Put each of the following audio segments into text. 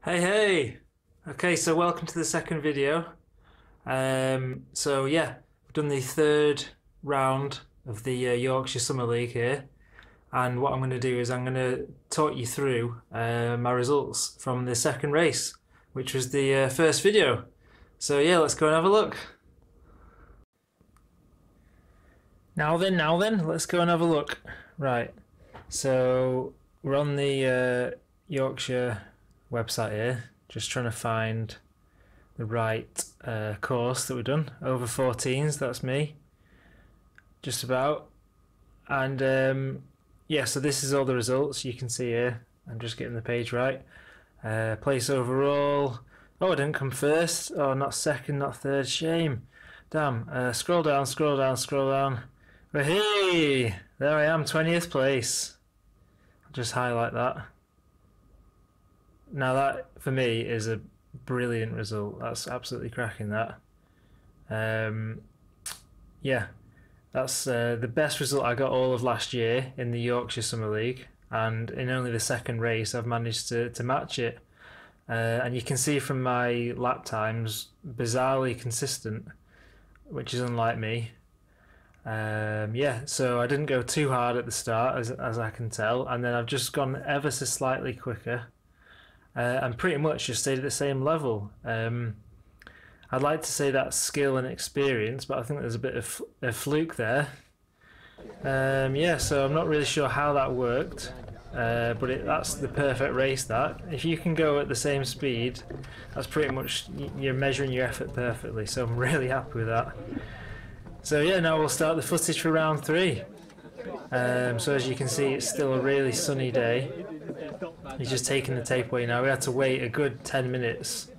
Hey, hey! Okay, so welcome to the second video. So yeah, we've done the third round of the Yorkshire Summer League here, and what I'm going to do is I'm going to talk you through my results from the second race, which was the first video. So yeah, let's go and have a look. Now then, let's go and have a look. Right, so we're on the Yorkshire website here, just trying to find the right course that we've done. Over 14s, that's me, just about. And yeah, so this is all the results you can see here. I'm just getting the page right. Place overall. Oh, I didn't come first. Oh, not second, not third. Shame. Damn. Scroll down, scroll down, scroll down. But hey, there I am, 20th place. I'll just highlight that. Now that, for me, is a brilliant result. That's absolutely cracking, that. Yeah, that's the best result I got all of last year in the Yorkshire Summer League, and in only the second race I've managed to match it. And you can see from my lap times, bizarrely consistent, which is unlike me. Yeah, so I didn't go too hard at the start, as I can tell, and then I've just gone ever so slightly quicker. And pretty much just stayed at the same level. I'd like to say that's skill and experience, but I think there's a bit of a fluke there. Yeah, so I'm not really sure how that worked, but that's the perfect race, that. If you can go at the same speed, that's pretty much, you're measuring your effort perfectly, so I'm really happy with that. So yeah, now we'll start the footage for round 3. So as you can see, it's still a really sunny day. He's just taking the tape away now. We had to wait a good 10 minutes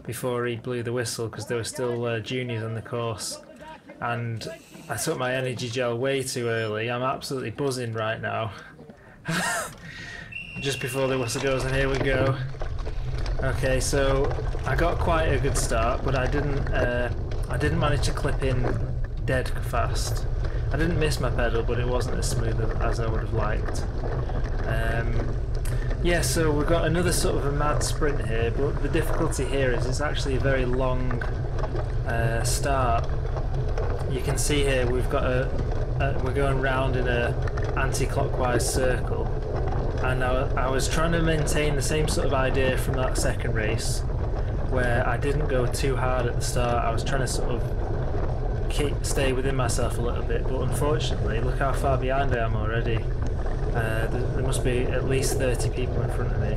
before he blew the whistle because there were still juniors on the course. And I took my energy gel way too early. I'm absolutely buzzing right now. Just before the whistle goes, and here we go. Okay, so I got quite a good start, but I didn't manage to clip in dead fast. I didn't miss my pedal, but it wasn't as smooth as I would have liked. Yeah, so we've got another sort of a mad sprint here, but the difficulty here is it's actually a very long start. You can see here we've got we're going round in a anti-clockwise circle, and I was trying to maintain the same sort of idea from that second race, where I didn't go too hard at the start. I was trying to sort of stay within myself a little bit, but unfortunately, look how far behind I am already. There must be at least 30 people in front of me,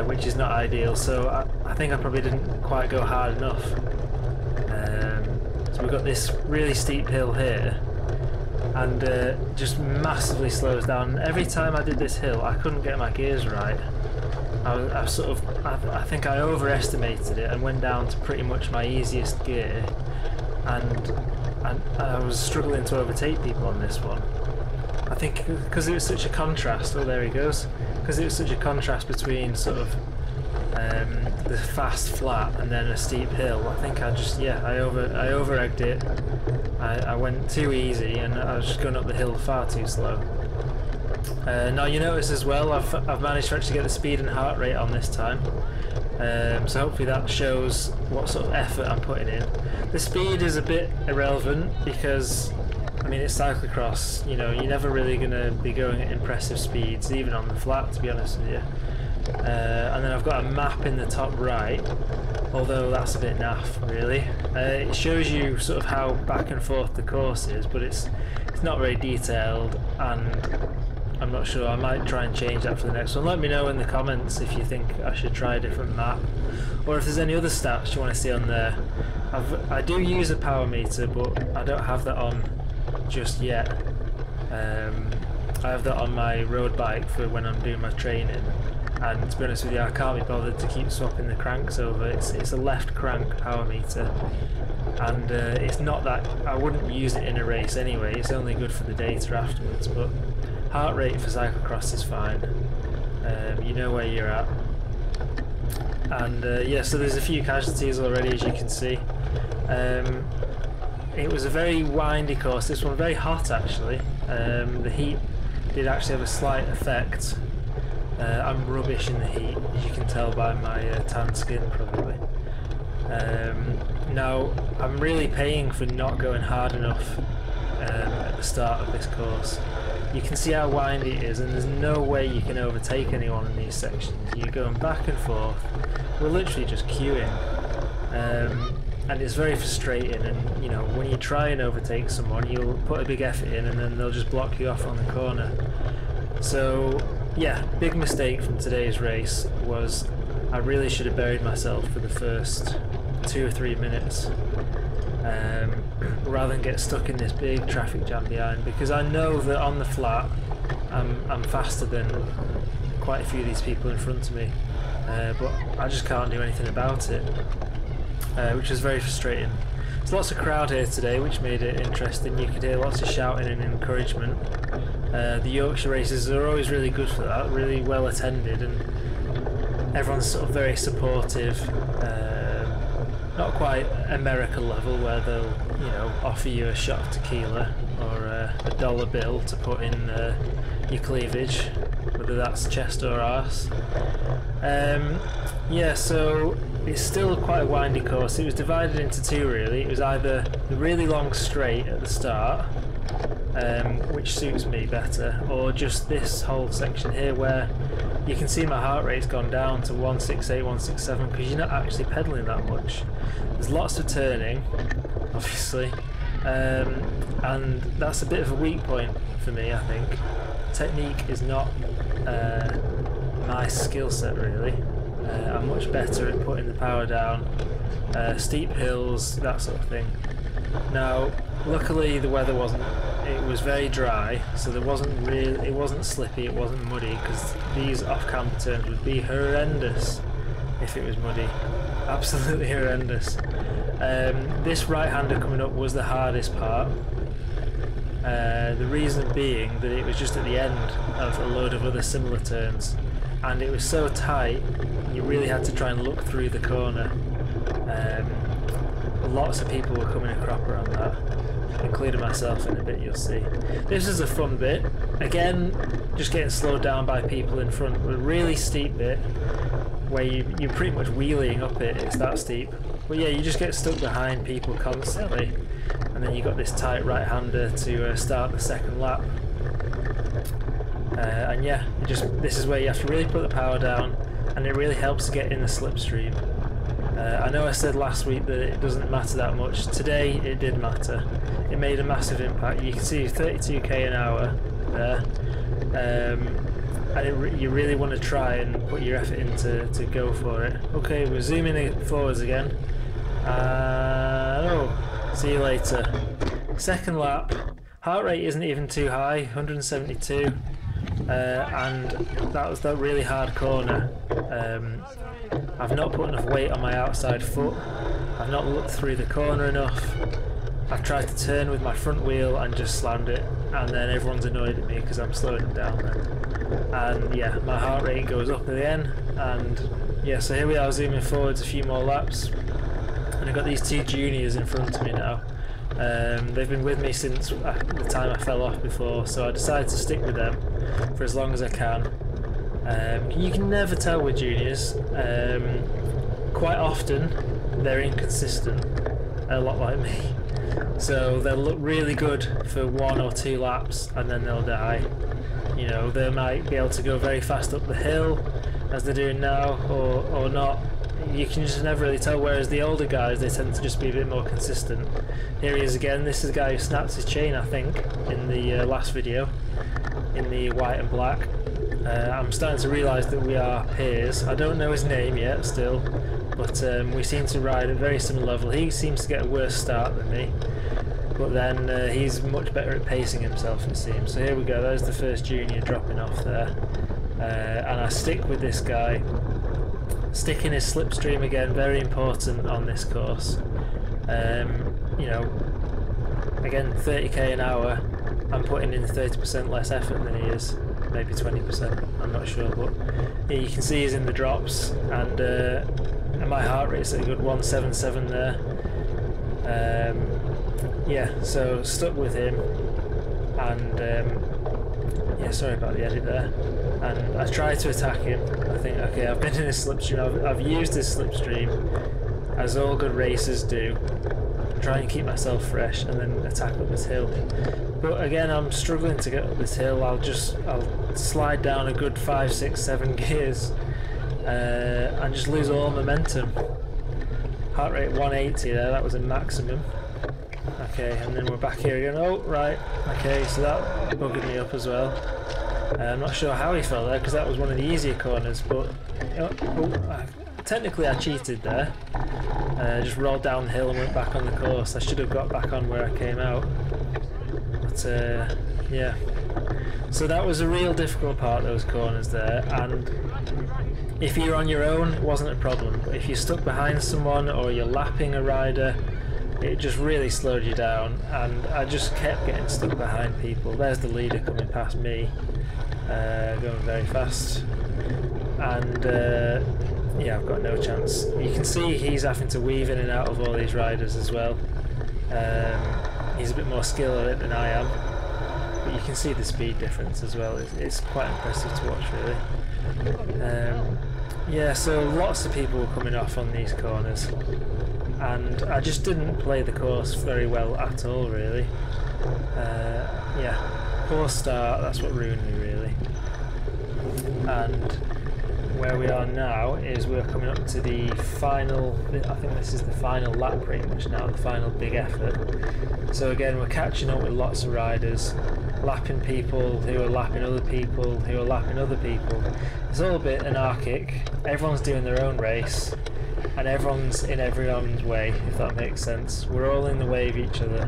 which is not ideal, so I think I probably didn't quite go hard enough. So we've got this really steep hill here, and just massively slows down. Every time I did this hill, I couldn't get my gears right. I think I overestimated it and went down to pretty much my easiest gear, and I was struggling to overtake people on this one. I think because it was such a contrast. Oh, there he goes. Because it was such a contrast between sort of the fast flat and then a steep hill. I think I over-egged it. I went too easy, and I was just going up the hill far too slow. Now you notice as well, I've managed to actually get the speed and heart rate on this time. So hopefully that shows what sort of effort I'm putting in. The speed is a bit irrelevant because, I mean, it's cyclocross, you know, you're never really going to be going at impressive speeds, even on the flat, to be honest with you. And then I've got a map in the top right, although that's a bit naff, really. It shows you sort of how back and forth the course is, but it's not very detailed, and I'm not sure. I might try and change that for the next one. Let me know in the comments if you think I should try a different map, or if there's any other stats you want to see on there. I do use a power meter, but I don't have that on just yet. I have that on my road bike for when I'm doing my training, and to be honest with you, I can't be bothered to keep swapping the cranks over. It's a left crank power meter, and it's not that I wouldn't use it in a race anyway. It's only good for the data afterwards, but heart rate for cyclocross is fine. You know where you're at. And yeah, so there's a few casualties already, as you can see. It was a very windy course. This one very hot actually. The heat did actually have a slight effect I'm rubbish in the heat, as you can tell by my tan skin probably. Now, I'm really paying for not going hard enough at the start of this course. You can see how windy it is, and there's no way you can overtake anyone in these sections. You're going back and forth. We're literally just queuing. And it's very frustrating, and you know, when you try and overtake someone, you'll put a big effort in and then they'll just block you off on the corner. So yeah, big mistake from today's race was I really should have buried myself for the first 2 or 3 minutes, rather than get stuck in this big traffic jam behind, because I know that on the flat I'm faster than quite a few of these people in front of me, but I just can't do anything about it. Which is very frustrating. There's lots of crowd here today, which made it interesting. You could hear lots of shouting and encouragement. The Yorkshire races are always really good for that, really well attended, and everyone's sort of very supportive. Not quite America level, where they'll, you know, offer you a shot of tequila or a $1 bill to put in your cleavage, whether that's chest or arse. Yeah, so it's still quite a windy course. It was divided into two really. It was either the really long straight at the start, which suits me better, or just this whole section here where you can see my heart rate's gone down to 168, 167 because you're not actually pedalling that much. There's lots of turning, obviously, and that's a bit of a weak point for me, I think. Technique is not my skill set really. I'm much better at putting the power down, steep hills, that sort of thing. Now, luckily the weather it was very dry, so it wasn't slippy, it wasn't muddy, because these off-camber turns would be horrendous if it was muddy. Absolutely horrendous. This right-hander coming up was the hardest part. The reason being that it was just at the end of a load of other similar turns, and it was so tight you really had to try and look through the corner. Lots of people were coming a cropper on that, including myself in a bit, you'll see. This is a fun bit. Again, just getting slowed down by people in front. A really steep bit where you're pretty much wheeling up it, it's that steep. But yeah, you just get stuck behind people constantly, and then you got this tight right-hander to start the second lap. And yeah, this is where you have to really put the power down, and it really helps to get in the slipstream. I know I said last week that it doesn't matter that much. Today it did matter. It made a massive impact. You can see 32k an hour there, and you really want to try and put your effort in to go for it. Okay, we're zooming it forwards again. See you later. Second lap. Heart rate isn't even too high, 172. And that was that really hard corner. I've not put enough weight on my outside foot. I've not looked through the corner enough. I've tried to turn with my front wheel and just slammed it, and then everyone's annoyed at me because I'm slowing them down then. And yeah, my heart rate goes up again, and yeah, so here we are zooming forwards a few more laps, and I've got these two juniors in front of me now. They've been with me since the time I fell off before, so I decided to stick with them for as long as I can. You can never tell with juniors. Quite often they're inconsistent, a lot like me. So they'll look really good for 1 or 2 laps and then they'll die. You know, they might be able to go very fast up the hill as they're doing now, or not. You can just never really tell, whereas the older guys, they tend to just be a bit more consistent. Here he is again. This is the guy who snapped his chain, I think, in the last video, in the white and black. I'm starting to realise that we are peers. I don't know his name yet still, but we seem to ride at a very similar level. He seems to get a worse start than me, but then he's much better at pacing himself, it seems. So here we go, there's the first junior dropping off there. And I stick with this guy. Sticking his slipstream again, very important on this course. You know, again, 30k an hour, I'm putting in 30% less effort than he is, maybe 20%, I'm not sure, but yeah, you can see he's in the drops, and my heart rate's at a good 177 there. Yeah, so stuck with him, and yeah, sorry about the edit there. And I tried to attack him. I think, okay, I've been in his slipstream. I've used his slipstream, as all good racers do. Try and keep myself fresh and then attack up this hill. But again, I'm struggling to get up this hill. I'll slide down a good 5, 6, 7 gears and just lose all momentum. Heart rate 180 there, that was a maximum. Okay, and then we're back here again. Oh, right. Okay, so that buggered me up as well. I'm not sure how he fell there because that was one of the easier corners, but technically I cheated there. Just rolled down the hill and went back on the course. I should have got back on where I came out. But yeah. So that was a real difficult part, those corners there, and if you're on your own, it wasn't a problem. But if you're stuck behind someone or you're lapping a rider, it just really slowed you down, and I just kept getting stuck behind people. There's the leader coming past me, going very fast, and yeah, I've got no chance. You can see he's having to weave in and out of all these riders as well. He's a bit more skilled at it than I am, but you can see the speed difference as well. It's quite impressive to watch, really. Yeah, so lots of people were coming off on these corners, and I just didn't play the course very well at all, really. Yeah, poor start, that's what ruined me, really. And where we are now is we're coming up to the final, I think this is the final lap pretty much now, the final big effort. So again, we're catching up with lots of riders, lapping people who are lapping other people who are lapping other people. It's all a bit anarchic, everyone's doing their own race, and everyone's in everyone's way, if that makes sense. We're all in the way of each other.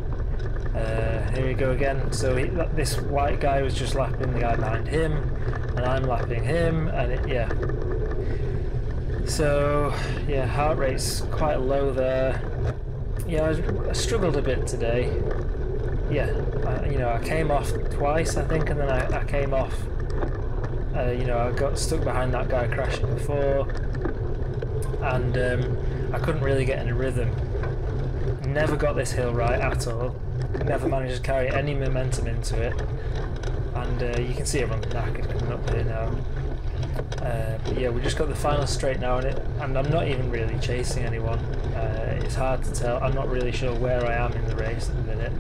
Here we go again. So this white guy was just lapping the guy behind him, and I'm lapping him, and yeah. So yeah, heart rate's quite low there. Yeah, I struggled a bit today. Yeah, I came off twice, I think, and then I came off. I got stuck behind that guy crashing before, and I couldn't really get in a rhythm. Never got this hill right at all. Never managed to carry any momentum into it, and you can see everyone's knackered coming up here now. But yeah, we just got the final straight now, and I'm not even really chasing anyone. It's hard to tell. I'm not really sure where I am in the race at the minute.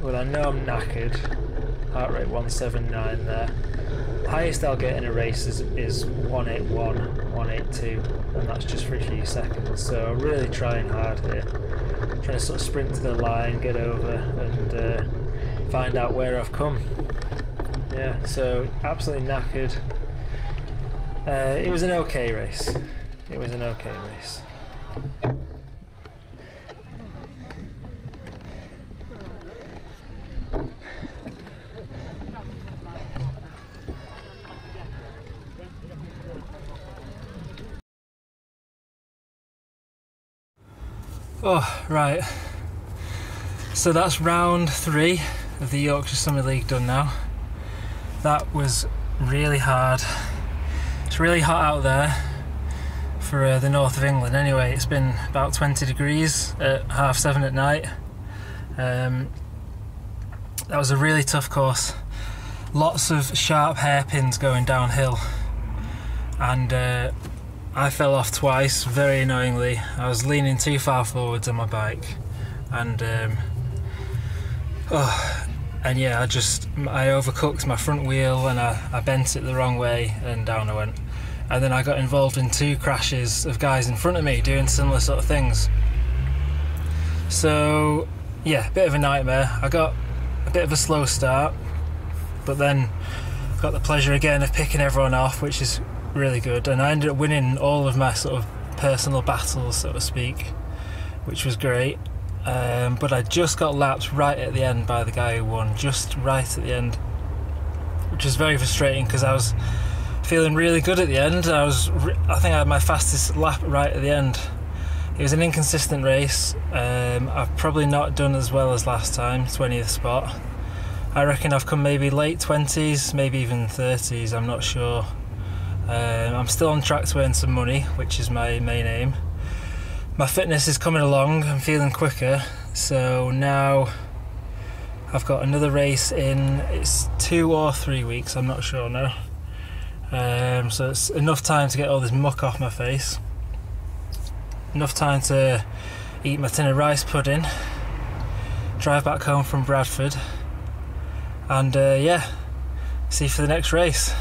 But I know I'm knackered. Heart rate 179 there. Highest I'll get in a race is 181, 182, and that's just for a few seconds. So I'm really trying hard here. Trying to sort of sprint to the line, get over, and find out where I've come. Yeah, so absolutely knackered. It was an okay race. It was an okay race. Oh, right. So that's round 3 of the Yorkshire Summer League done now. That was really hard. It's really hot out there for the north of England anyway. It's been about 20 degrees at 7:30 at night. That was a really tough course. Lots of sharp hairpins going downhill, and I fell off twice, very annoyingly. I was leaning too far forwards on my bike, and yeah, I overcooked my front wheel, and I bent it the wrong way, and down I went. And then I got involved in 2 crashes of guys in front of me doing similar sort of things. So yeah, a bit of a nightmare. I got a bit of a slow start, but then got the pleasure again of picking everyone off, which is really good, and I ended up winning all of my sort of personal battles, so to speak, which was great. But I just got lapped right at the end by the guy who won, just right at the end, which was very frustrating because I was feeling really good at the end. I think I had my fastest lap right at the end. It was an inconsistent race. I've probably not done as well as last time, 20th spot. I reckon I've come maybe late 20s, maybe even 30s, I'm not sure. I'm still on track to earn some money, which is my main aim. My fitness is coming along, I'm feeling quicker, so now I've got another race in, it's 2 or 3 weeks, I'm not sure now. So it's enough time to get all this muck off my face. Enough time to eat my tin of rice pudding, drive back home from Bradford, and yeah, see you for the next race.